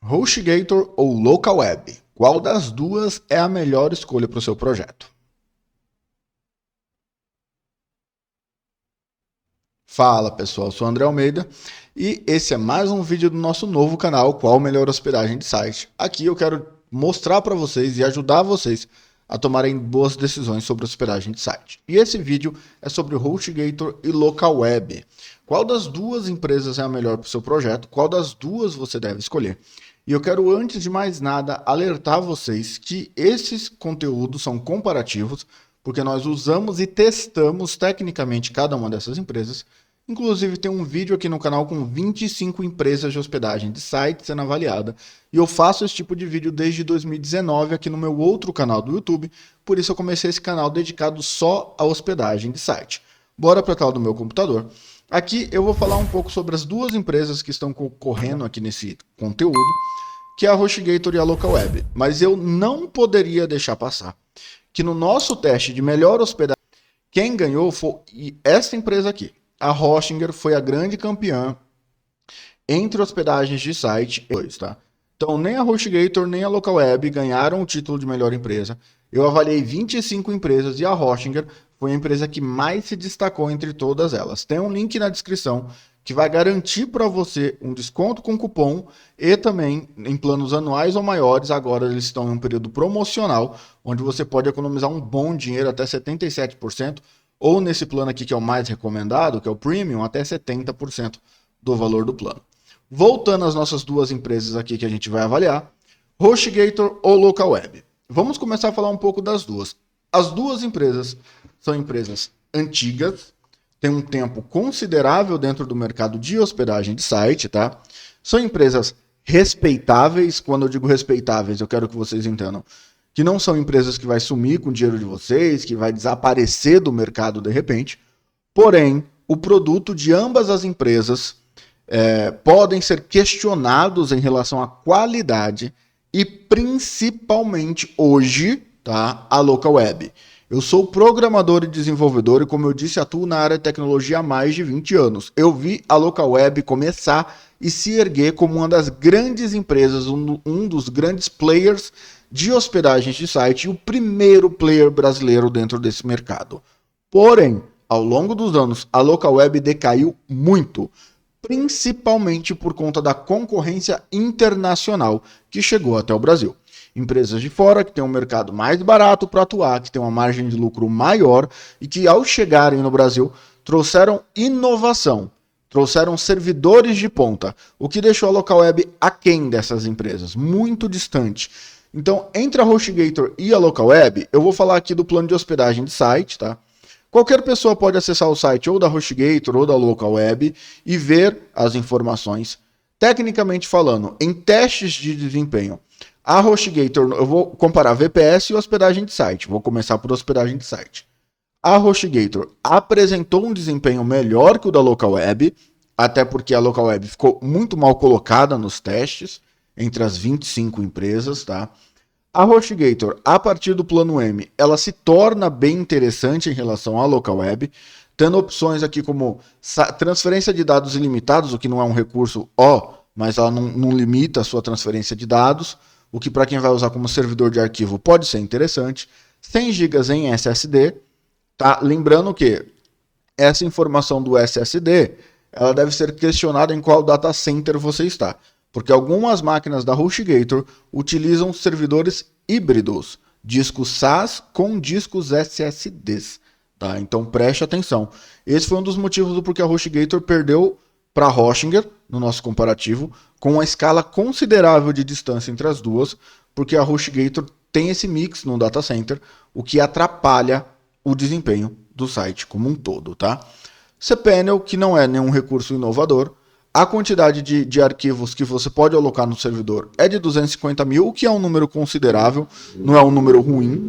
HostGator ou LocalWeb? Qual das duas é a melhor escolha para o seu projeto? Fala pessoal, sou o André Almeida e esse é mais um vídeo do nosso novo canal, Qual Melhor Hospedagem de Site. Aqui eu quero mostrar para vocês e ajudar vocês a tomarem boas decisões sobre hospedagem de site. E esse vídeo é sobre o HostGator e LocalWeb. Qual das duas empresas é a melhor para o seu projeto? Qual das duas você deve escolher? E eu quero, antes de mais nada, alertar vocês que esses conteúdos são comparativos, porque nós usamos e testamos tecnicamente cada uma dessas empresas. Inclusive tem um vídeo aqui no canal com 25 empresas de hospedagem de site sendo avaliada. E eu faço esse tipo de vídeo desde 2019 aqui no meu outro canal do YouTube. Por isso eu comecei esse canal dedicado só à hospedagem de site. Bora para a tela do meu computador. Aqui eu vou falar um pouco sobre as duas empresas que estão concorrendo aqui nesse conteúdo, que é a HostGator e a LocalWeb. Mas eu não poderia deixar passar que no nosso teste de melhor hospedagem, quem ganhou foi essa empresa aqui. A Hostinger foi a grande campeã entre hospedagens de site, tá? Então nem a HostGator nem a LocalWeb ganharam o título de melhor empresa. Eu avaliei 25 empresas e a Hostinger foi a empresa que mais se destacou entre todas elas. Tem um link na descrição que vai garantir para você um desconto com cupom e também em planos anuais ou maiores. Agora eles estão em um período promocional, onde você pode economizar um bom dinheiro, até 77%, ou nesse plano aqui que é o mais recomendado, que é o Premium, até 70% do valor do plano. Voltando às nossas duas empresas aqui que a gente vai avaliar, HostGator ou LocalWeb. Vamos começar a falar um pouco das duas. As duas empresas são empresas antigas, tem um tempo considerável dentro do mercado de hospedagem de site, tá? São empresas respeitáveis. Quando eu digo respeitáveis, eu quero que vocês entendam que não são empresas que vai sumir com o dinheiro de vocês, que vai desaparecer do mercado de repente. Porém, o produto de ambas as empresas podem ser questionados em relação à qualidade e principalmente hoje, tá? A LocalWeb. Eu sou programador e desenvolvedor e, como eu disse, atuo na área de tecnologia há mais de 20 anos. Eu vi a LocalWeb começar e se erguer como uma das grandes empresas, um dos grandes players de hospedagens de site e o primeiro player brasileiro dentro desse mercado. Porém, ao longo dos anos, a LocalWeb decaiu muito, principalmente por conta da concorrência internacional que chegou até o Brasil. Empresas de fora que têm um mercado mais barato para atuar, que têm uma margem de lucro maior e que, ao chegarem no Brasil, trouxeram inovação, trouxeram servidores de ponta, o que deixou a LocalWeb aquém dessas empresas, muito distante. Então, entre a HostGator e a LocalWeb, eu vou falar aqui do plano de hospedagem de site, tá? Qualquer pessoa pode acessar o site ou da HostGator ou da LocalWeb e ver as informações. Tecnicamente falando, em testes de desempenho, a HostGator, eu vou comparar VPS e hospedagem de site. Vou começar por hospedagem de site. A HostGator apresentou um desempenho melhor que o da LocalWeb, até porque a LocalWeb ficou muito mal colocada nos testes, entre as 25 empresas, tá? A HostGator, a partir do plano M, ela se torna bem interessante em relação à LocalWeb, tendo opções aqui como transferência de dados ilimitados, o que não é um recurso mas ela não limita a sua transferência de dados, o que para quem vai usar como servidor de arquivo pode ser interessante. 100 GB em SSD, tá? Lembrando que essa informação do SSD, ela deve ser questionada em qual data center você está, porque algumas máquinas da HostGator utilizam servidores híbridos, discos SAS com discos SSDs, tá? Então preste atenção. Esse foi um dos motivos do porquê a HostGator perdeu para a Hostinger, no nosso comparativo, com uma escala considerável de distância entre as duas, porque a HostGator tem esse mix no data center, o que atrapalha o desempenho do site como um todo, tá? cPanel, que não é nenhum recurso inovador, a quantidade de arquivos que você pode alocar no servidor é de 250 mil, o que é um número considerável, não é um número ruim.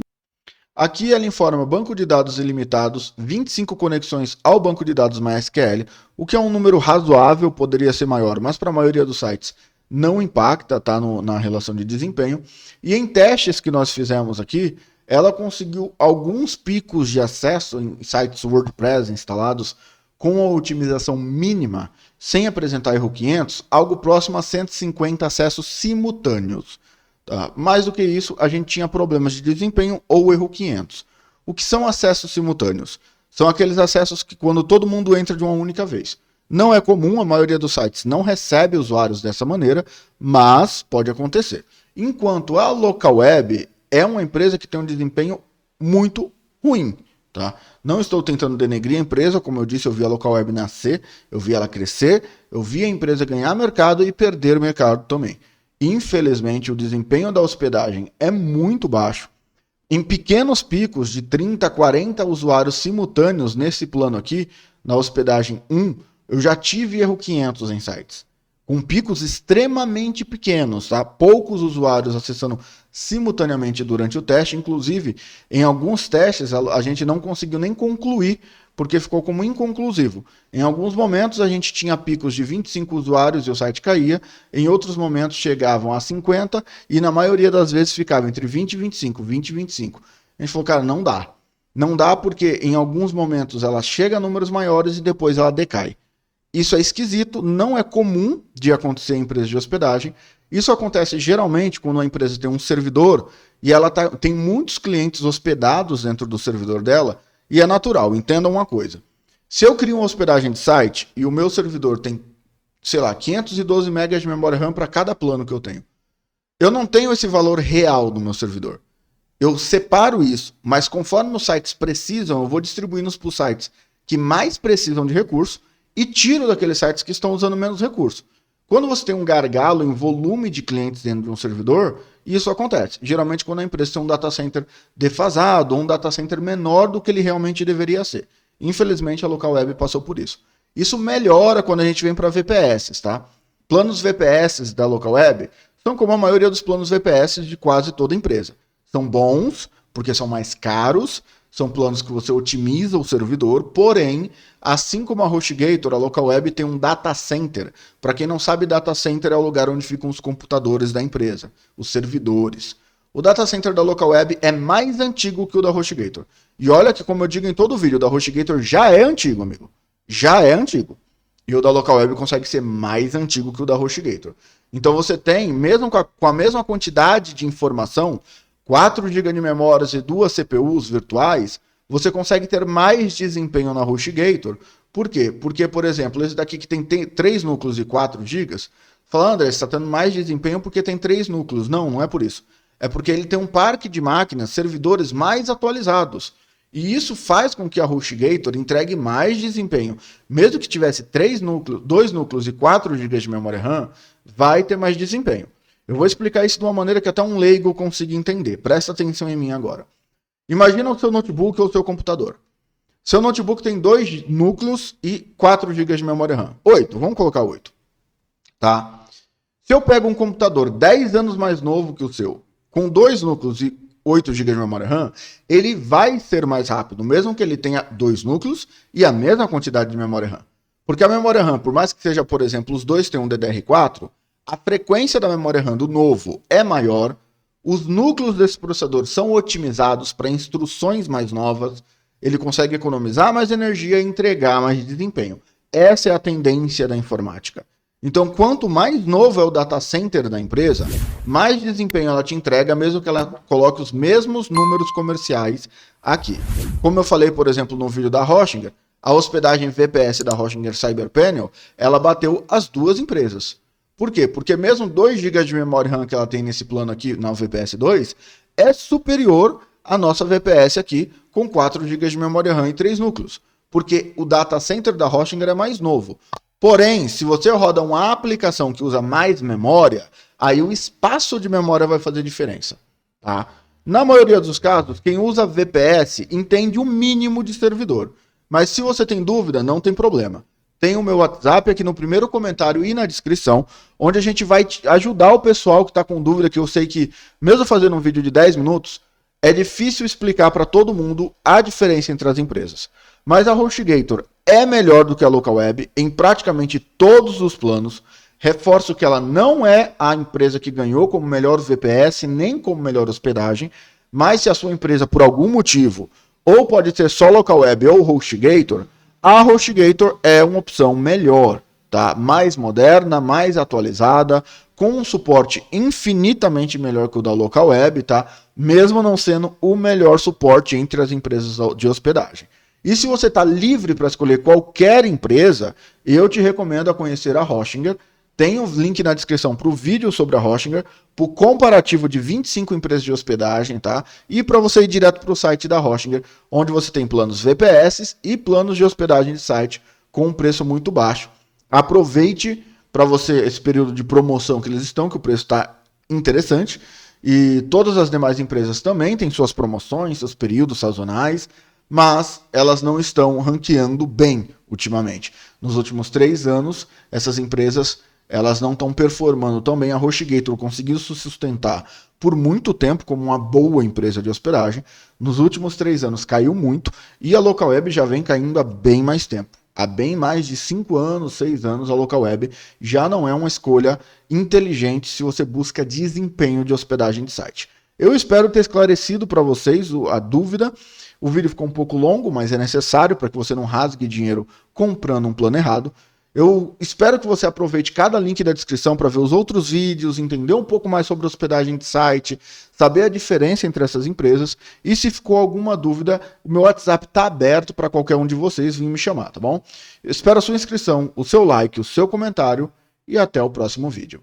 Aqui ela informa banco de dados ilimitados, 25 conexões ao banco de dados MySQL, o que é um número razoável, poderia ser maior, mas para a maioria dos sites não impacta, tá, na relação de desempenho. E em testes que nós fizemos aqui, ela conseguiu alguns picos de acesso em sites WordPress instalados com a otimização mínima, sem apresentar erro 500, algo próximo a 150 acessos simultâneos. Tá? Mais do que isso, a gente tinha problemas de desempenho ou erro 500. O que são acessos simultâneos? São aqueles acessos que quando todo mundo entra de uma única vez. Não é comum, a maioria dos sites não recebe usuários dessa maneira, mas pode acontecer. Enquanto a Local Web é uma empresa que tem um desempenho muito ruim. Tá? Não estou tentando denegrir a empresa, como eu disse, eu vi a Local Web nascer, eu vi ela crescer, eu vi a empresa ganhar mercado e perder mercado também. Infelizmente, o desempenho da hospedagem é muito baixo. Em pequenos picos de 30, 40 usuários simultâneos nesse plano aqui, na hospedagem 1, eu já tive erro 500 em sites, com picos extremamente pequenos, tá? Poucos usuários acessando simultaneamente durante o teste, inclusive em alguns testes a gente não conseguiu nem concluir, porque ficou como inconclusivo. Em alguns momentos a gente tinha picos de 25 usuários e o site caía, em outros momentos chegavam a 50 e na maioria das vezes ficava entre 20 e 25, 20 e 25. A gente falou, cara, não dá. Não dá porque em alguns momentos ela chega a números maiores e depois ela decai. Isso é esquisito, não é comum de acontecer em empresas de hospedagem. Isso acontece geralmente quando uma empresa tem um servidor e ela tem muitos clientes hospedados dentro do servidor dela, e é natural, entendam uma coisa. Se eu crio uma hospedagem de site e o meu servidor tem, sei lá, 512 MB de memória RAM para cada plano que eu tenho, eu não tenho esse valor real do meu servidor. Eu separo isso, mas conforme os sites precisam, eu vou distribuindo para os sites que mais precisam de recurso e tiro daqueles sites que estão usando menos recurso. Quando você tem um gargalo em volume de clientes dentro de um servidor, isso acontece. Geralmente quando a empresa tem um data center defasado ou um data center menor do que ele realmente deveria ser. Infelizmente a Local Web passou por isso. Isso melhora quando a gente vem para VPS, tá? Planos VPS da Local Web são como a maioria dos planos VPS de quase toda empresa. São bons, porque são mais caros, são planos que você otimiza o servidor, porém, assim como a HostGator, a Local Web tem um data center. Para quem não sabe, data center é o lugar onde ficam os computadores da empresa, os servidores. O data center da Local Web é mais antigo que o da HostGator. E olha que, como eu digo em todo vídeo, o da HostGator já é antigo, amigo. Já é antigo. E o da Local Web consegue ser mais antigo que o da HostGator. Então você tem, mesmo com a mesma quantidade de informação, 4 GB de memórias e 2 CPUs virtuais, você consegue ter mais desempenho na HostGator. Por quê? Porque, por exemplo, esse daqui que tem 3 núcleos e 4 GB, fala, André, você está tendo mais desempenho porque tem 3 núcleos. Não, não é por isso. É porque ele tem um parque de máquinas, servidores mais atualizados. E isso faz com que a HostGator entregue mais desempenho. Mesmo que tivesse 2 núcleos e 4 GB de memória RAM, vai ter mais desempenho. Eu vou explicar isso de uma maneira que até um leigo consiga entender. Presta atenção em mim agora. Imagina o seu notebook ou o seu computador. Seu notebook tem 2 núcleos e 4 GB de memória RAM. 8, vamos colocar 8. Tá? Se eu pego um computador 10 anos mais novo que o seu, com 2 núcleos e 8 GB de memória RAM, ele vai ser mais rápido, mesmo que ele tenha 2 núcleos e a mesma quantidade de memória RAM. Porque a memória RAM, por mais que seja, por exemplo, os dois tenham um DDR4, a frequência da memória RAM do novo é maior, os núcleos desse processador são otimizados para instruções mais novas, ele consegue economizar mais energia e entregar mais desempenho. Essa é a tendência da informática. Então, quanto mais novo é o data center da empresa, mais desempenho ela te entrega, mesmo que ela coloque os mesmos números comerciais aqui. Como eu falei, por exemplo, no vídeo da Hoshinger, a hospedagem VPS da Hoshinger CyberPanel, ela bateu as duas empresas. Por quê? Porque mesmo 2 GB de memória RAM que ela tem nesse plano aqui, na VPS 2, é superior à nossa VPS aqui, com 4 GB de memória RAM e 3 núcleos. Porque o data center da Hoshinger é mais novo. Porém, se você roda uma aplicação que usa mais memória, aí o espaço de memória vai fazer diferença. Tá? Na maioria dos casos, quem usa VPS entende o mínimo de servidor. Mas se você tem dúvida, não tem problema. Tem o meu WhatsApp aqui no primeiro comentário e na descrição, onde a gente vai ajudar o pessoal que está com dúvida, que eu sei que, mesmo fazendo um vídeo de 10 minutos, é difícil explicar para todo mundo a diferença entre as empresas. Mas a HostGator é melhor do que a Local Web em praticamente todos os planos. Reforço que ela não é a empresa que ganhou como melhor VPS, nem como melhor hospedagem, mas se a sua empresa, por algum motivo, ou pode ser só Local Web ou HostGator, A HostGator é uma opção melhor, tá? Mais moderna, mais atualizada, com um suporte infinitamente melhor que o da LocalWeb, tá? Mesmo não sendo o melhor suporte entre as empresas de hospedagem. E se você está livre para escolher qualquer empresa, eu te recomendo a conhecer a Hostinger. Tem um link na descrição para o vídeo sobre a Hostinger, para o comparativo de 25 empresas de hospedagem, tá? E para você ir direto para o site da Hostinger, onde você tem planos VPS e planos de hospedagem de site com um preço muito baixo. Aproveite para você esse período de promoção que eles estão, que o preço está interessante. E todas as demais empresas também têm suas promoções, seus períodos sazonais, mas elas não estão ranqueando bem ultimamente. Nos últimos 3 anos, essas empresas elas não estão performando tão bem. A HostGator conseguiu se sustentar por muito tempo como uma boa empresa de hospedagem. Nos últimos 3 anos caiu muito e a LocalWeb já vem caindo há bem mais tempo. Há bem mais de 5 anos, 6 anos, a LocalWeb já não é uma escolha inteligente se você busca desempenho de hospedagem de site. Eu espero ter esclarecido para vocês a dúvida. O vídeo ficou um pouco longo, mas é necessário para que você não rasgue dinheiro comprando um plano errado. Eu espero que você aproveite cada link da descrição para ver os outros vídeos, entender um pouco mais sobre hospedagem de site, saber a diferença entre essas empresas. E se ficou alguma dúvida, o meu WhatsApp está aberto para qualquer um de vocês vir me chamar, tá bom? Eu espero a sua inscrição, o seu like, o seu comentário e até o próximo vídeo.